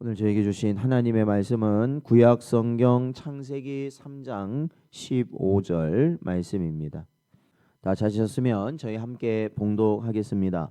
오늘 저에게 주신 하나님의 말씀은 구약 성경 창세기 3장 15절 말씀입니다. 다 찾으셨으면 저희 함께 봉독하겠습니다.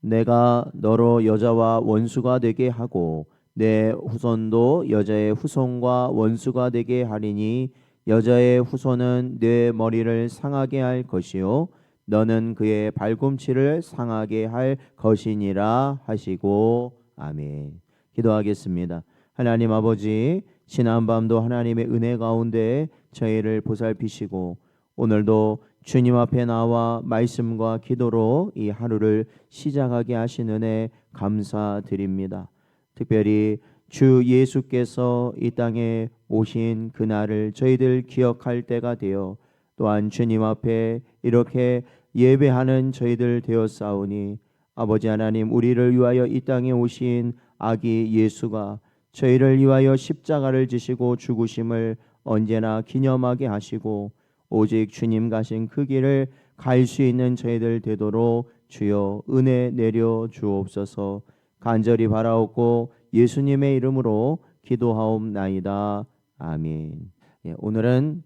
내가 너로 여자와 원수가 되게 하고 내 후손도 여자의 후손과 원수가 되게 하리니 여자의 후손은 내 머리를 상하게 할 것이요 너는 그의 발꿈치를 상하게 할 것이니라 하시고 아멘. 기도하겠습니다. 하나님 아버지, 지난밤도 하나님의 은혜 가운데 저희를 보살피시고 오늘도 주님 앞에 나와 말씀과 기도로 이 하루를 시작하게 하신 은혜 감사드립니다. 특별히 주 예수께서 이 땅에 오신 그날을 저희들 기억할 때가 되어 또한 주님 앞에 이렇게 예배하는 저희들 되었사오니 아버지 하나님, 우리를 위하여 이 땅에 오신 아기 예수가 저희를 위하여 십자가를 지시고 죽으심을 언제나 기념하게 하시고 오직 주님 가신 그 길을 갈 수 있는 저희들 되도록 주여 은혜 내려 주옵소서. 간절히 바라옵고 예수님의 이름으로 기도하옵나이다. 아멘. 오늘은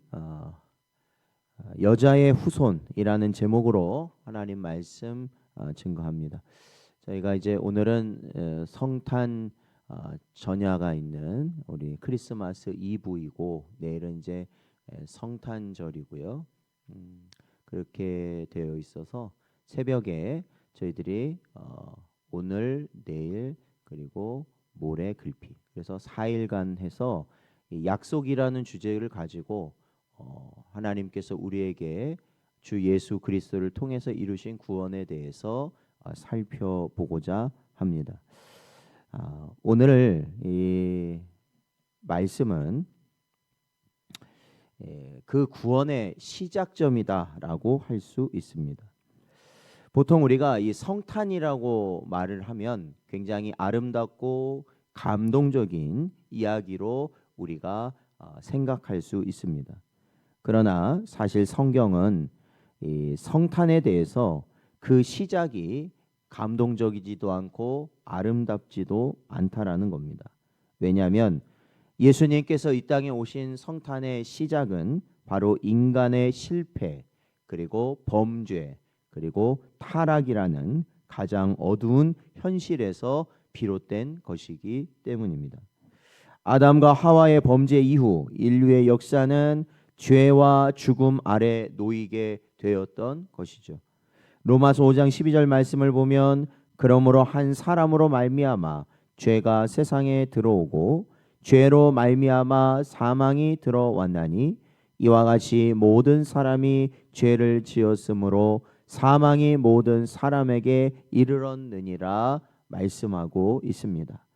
여자의 후손이라는 제목으로 하나님 말씀 증거합니다. 저희가 이제 오늘은 성탄 전야가 있는 우리 크리스마스 이브이고 내일은 이제 성탄절이고요. 그렇게 되어 있어서 새벽에 저희들이 오늘, 내일 그리고 모레 글피 그래서 4일간 해서 이 약속이라는 주제를 가지고 하나님께서 우리에게 주 예수 그리스도를 통해서 이루신 구원에 대해서 살펴보고자 합니다. 오늘 이 말씀은 그 구원의 시작점이다라고 할 수 있습니다. 보통 우리가 이 성탄이라고 말을 하면 굉장히 아름답고 감동적인 이야기로 우리가 생각할 수 있습니다. 그러나 사실 성경은 이 성탄에 대해서 그 시작이 감동적이지도 않고 아름답지도 않다라는 겁니다. 왜냐하면 예수님께서 이 땅에 오신 성탄의 시작은 바로 인간의 실패 그리고 범죄 그리고 타락이라는 가장 어두운 현실에서 비롯된 것이기 때문입니다. 아담과 하와의 범죄 이후 인류의 역사는 죄와 죽음 아래 놓이게 되었던 것이죠. 로마서 5장 12절 말씀을 보면 그러므로 한 사람으로 말미암아 죄가 세상에 들어오고 죄로 말미암아 사망이 들어왔나니 이와 같이 모든 사람이 죄를 지었으므로 사망이 모든 사람에게 이르렀느니라 말씀하고 있습니다.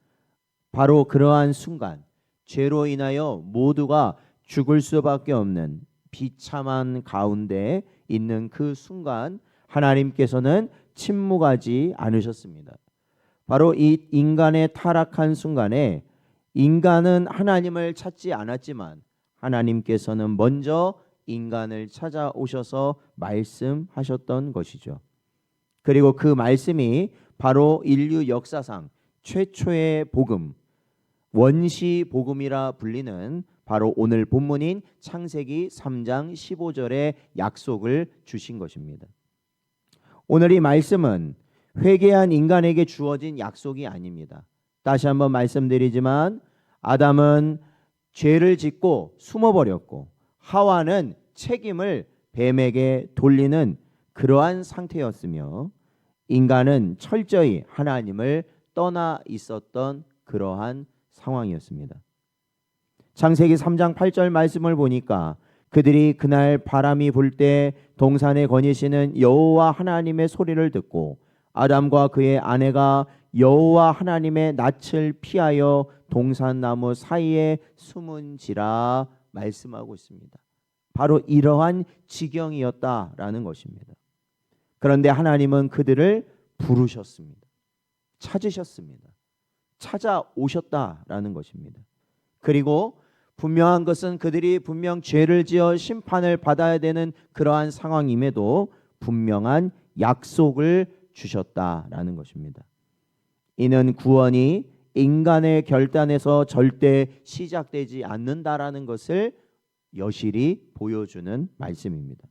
바로 그러한 순간 죄로 인하여 모두가 죽을 수밖에 없는 비참한 가운데 있는 그 순간 하나님께서는 침묵하지 않으셨습니다. 바로 이 인간의 타락한 순간에 인간은 하나님을 찾지 않았지만 하나님께서는 먼저 인간을 찾아오셔서 말씀하셨던 것이죠. 그리고 그 말씀이 바로 인류 역사상 최초의 복음, 원시 복음이라 불리는 바로 오늘 본문인 창세기 3장 15절의 약속을 주신 것입니다. 오늘 이 말씀은 회개한 인간에게 주어진 약속이 아닙니다. 다시 한번 말씀드리지만 아담은 죄를 짓고 숨어버렸고 하와는 책임을 뱀에게 돌리는 그러한 상태였으며 인간은 철저히 하나님을 떠나 있었던 그러한 상황이었습니다. 창세기 3장 8절 말씀을 보니까 그들이 그날 바람이 불 때 동산에 거니시는 여호와 하나님의 소리를 듣고 아담과 그의 아내가 여호와 하나님의 낯을 피하여 동산나무 사이에 숨은지라 말씀하고 있습니다. 바로 이러한 지경이었다라는 것입니다. 그런데 하나님은 그들을 부르셨습니다. 찾으셨습니다. 찾아오셨다라는 것입니다. 그리고 분명한 것은 그들이 분명 죄를 지어 심판을 받아야 되는 그러한 상황임에도 분명한 약속을 주셨다라는 것입니다. 이는 구원이 인간의 결단에서 절대 시작되지 않는다라는 것을 여실히 보여주는 말씀입니다.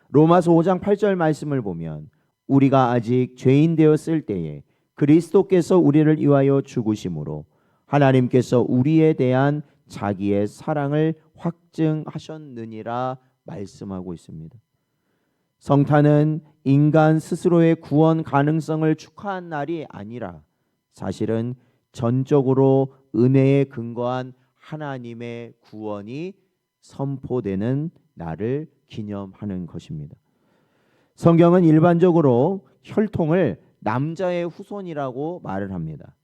로마서 5장 8절 말씀을 보면 우리가 아직 죄인 되었을 때에 그리스도께서 우리를 위하여 죽으심으로 하나님께서 우리에 대한 자기의 사랑을 확증하셨느니라 말씀하고 있습니다. 성탄은 인간 스스로의 구원 가능성을 축하한 날이 아니라 사실은 전적으로 은혜에 근거한 하나님의 구원이 선포되는 날을 기념하는 것입니다. 성경은 일반적으로 혈통을 남자의 후손이라고 말을 합니다.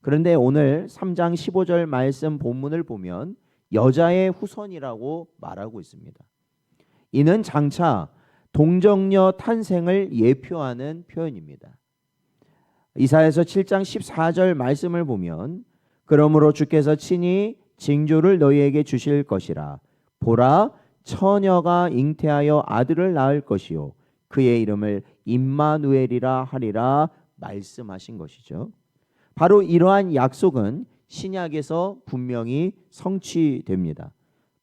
그런데 오늘 3장 15절 말씀 본문을 보면 여자의 후손이라고 말하고 있습니다. 이는 장차 동정녀 탄생을 예표하는 표현입니다. 이사야서 7장 14절 말씀을 보면 그러므로 주께서 친히 징조를 너희에게 주실 것이라. 보라, 처녀가 잉태하여 아들을 낳을 것이요 그의 이름을 임마누엘이라 하리라 말씀하신 것이죠. 바로 이러한 약속은 신약에서 분명히 성취됩니다.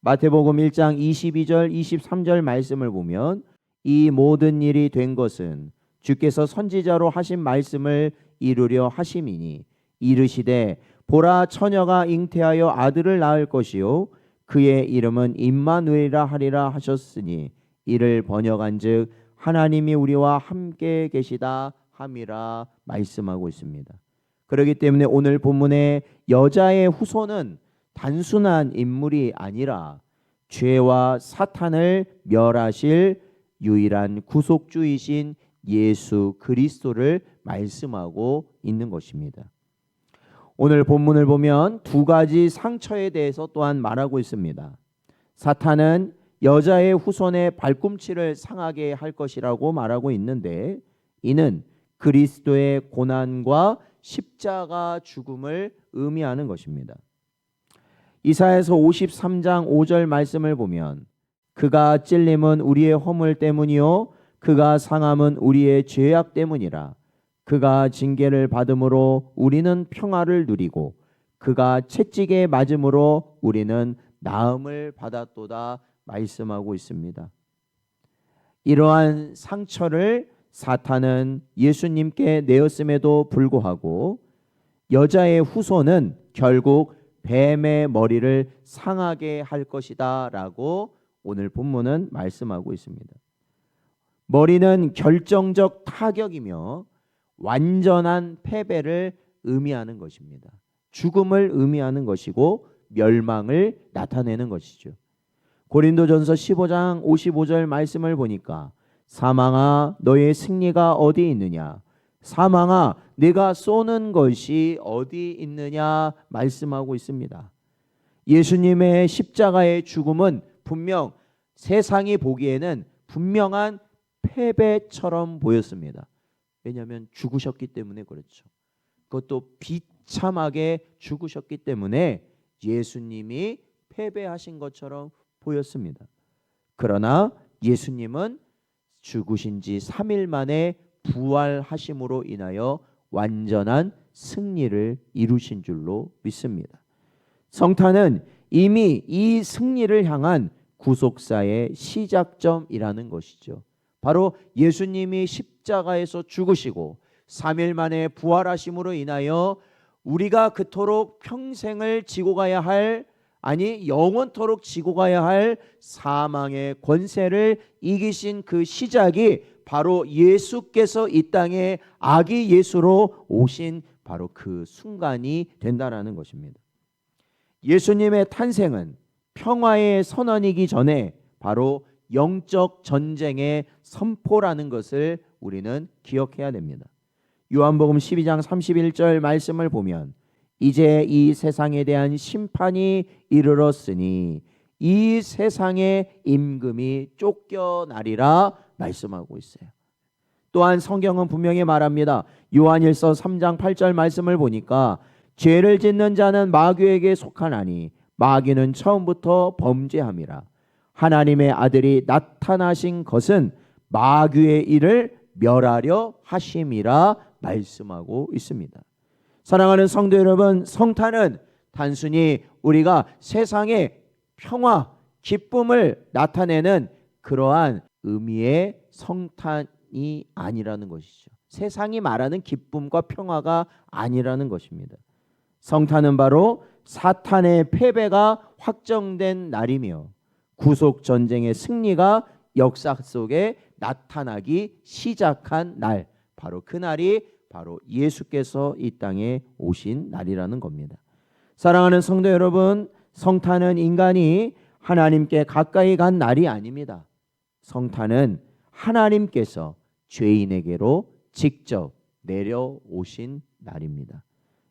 마태복음 1장 22절 23절 말씀을 보면 이 모든 일이 된 것은 주께서 선지자로 하신 말씀을 이루려 하심이니 이르시되 보라 처녀가 잉태하여 아들을 낳을 것이요 그의 이름은 임마누엘이라 하리라 하셨으니 이를 번역한즉 하나님이 우리와 함께 계시다 함이라 말씀하고 있습니다. 그렇기 때문에 오늘 본문의 여자의 후손은 단순한 인물이 아니라 죄와 사탄을 멸하실 유일한 구속주이신 예수 그리스도를 말씀하고 있는 것입니다. 오늘 본문을 보면 두 가지 상처에 대해서 또한 말하고 있습니다. 사탄은 여자의 후손의 발꿈치를 상하게 할 것이라고 말하고 있는데 이는 그리스도의 고난과 십자가 죽음을 의미하는 것입니다. 이사야서 53장 5절 말씀을 보면 그가 찔림은 우리의 허물 때문이요 그가 상함은 우리의 죄악 때문이라. 그가 징계를 받음으로 우리는 평화를 누리고 그가 채찍에 맞음으로 우리는 나음을 받았도다 말씀하고 있습니다. 이러한 상처를 사탄은 예수님께 내었음에도 불구하고 여자의 후손은 결국 뱀의 머리를 상하게 할 것이다 라고 오늘 본문은 말씀하고 있습니다. 머리는 결정적 타격이며 완전한 패배를 의미하는 것입니다. 죽음을 의미하는 것이고 멸망을 나타내는 것이죠. 고린도전서 15장 55절 말씀을 보니까 사망아 너의 승리가 어디 있느냐 사망아 네가 쏘는 것이 어디 있느냐 말씀하고 있습니다. 예수님의 십자가의 죽음은 분명 세상이 보기에는 분명한 패배처럼 보였습니다. 왜냐하면 죽으셨기 때문에 그렇죠. 그것도 비참하게 죽으셨기 때문에 예수님이 패배하신 것처럼 보였습니다. 그러나 예수님은 죽으신 지 3일 만에 부활하심으로 인하여 완전한 승리를 이루신 줄로 믿습니다. 성탄은 이미 이 승리를 향한 구속사의 시작점이라는 것이죠. 바로 예수님이 십자가에서 죽으시고 3일 만에 부활하심으로 인하여 우리가 그토록 평생을 지고 가야 할 영원토록 지고 가야 할 사망의 권세를 이기신 그 시작이 바로 예수께서 이 땅에 아기 예수로 오신 바로 그 순간이 된다라는 것입니다. 예수님의 탄생은 평화의 선언이기 전에 바로 영적 전쟁의 선포라는 것을 우리는 기억해야 됩니다. 요한복음 12장 31절 말씀을 보면 이제 이 세상에 대한 심판이 이르렀으니 이 세상의 임금이 쫓겨나리라 말씀하고 있어요. 또한 성경은 분명히 말합니다. 요한일서 3장 8절 말씀을 보니까 죄를 짓는 자는 마귀에게 속하나니 마귀는 처음부터 범죄함이라. 하나님의 아들이 나타나신 것은 마귀의 일을 멸하려 하심이라 말씀하고 있습니다. 사랑하는 성도 여러분, 성탄은 단순히 우리가 세상의 평화, 기쁨을 나타내는 그러한 의미의 성탄이 아니라는 것이죠. 세상이 말하는 기쁨과 평화가 아니라는 것입니다. 성탄은 바로 사탄의 패배가 확정된 날이며 구속 전쟁의 승리가 역사 속에 나타나기 시작한 날, 바로 그 날이 바로 예수께서 이 땅에 오신 날이라는 겁니다. 사랑하는 성도 여러분, 성탄은 인간이 하나님께 가까이 간 날이 아닙니다. 성탄은 하나님께서 죄인에게로 직접 내려오신 날입니다.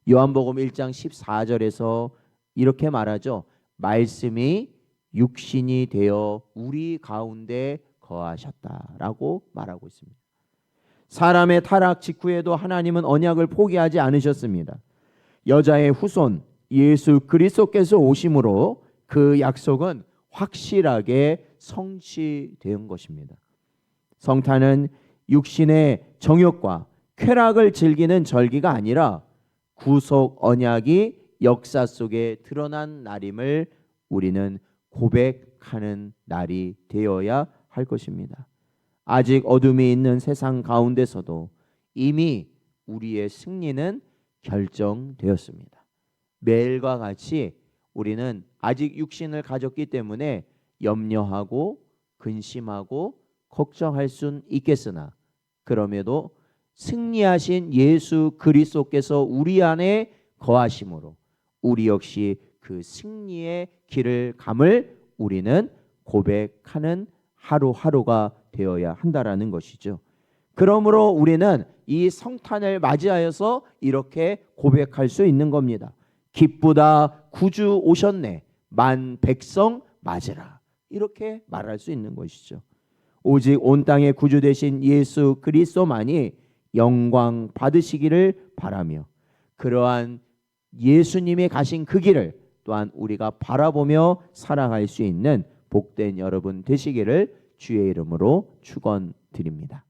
요한복음 1장 14절에서 이렇게 말하죠. 말씀이 육신이 되어 우리 가운데 거하셨다라고 말하고 있습니다. 사람의 타락 직후에도 하나님은 언약을 포기하지 않으셨습니다. 여자의 후손 예수 그리스도께서 오심으로 그 약속은 확실하게 성취된 것입니다. 성탄은 육신의 정욕과 쾌락을 즐기는 절기가 아니라 구속 언약이 역사 속에 드러난 날임을 우리는 고백하는 날이 되어야 할 것입니다. 아직 어둠이 있는 세상 가운데서도 이미 우리의 승리는 결정되었습니다. 매일과 같이 우리는 아직 육신을 가졌기 때문에 염려하고 근심하고 걱정할 수는 있겠으나 그럼에도 승리하신 예수 그리스도께서 우리 안에 거하심으로 우리 역시 그 승리의 길을 감을 우리는 고백하는 하루하루가 되어야 한다라는 것이죠. 그러므로 우리는 이 성탄을 맞이하여서 이렇게 고백할 수 있는 겁니다. 기쁘다 구주 오셨네 만 백성 맞으라, 이렇게 말할 수 있는 것이죠. 오직 온 땅의 구주 되신 예수 그리스도만이 영광 받으시기를 바라며 그러한 예수님이 가신 그 길을 또한 우리가 바라보며 살아갈 수 있는 복된 여러분 되시기를 주의 이름으로 축원드립니다.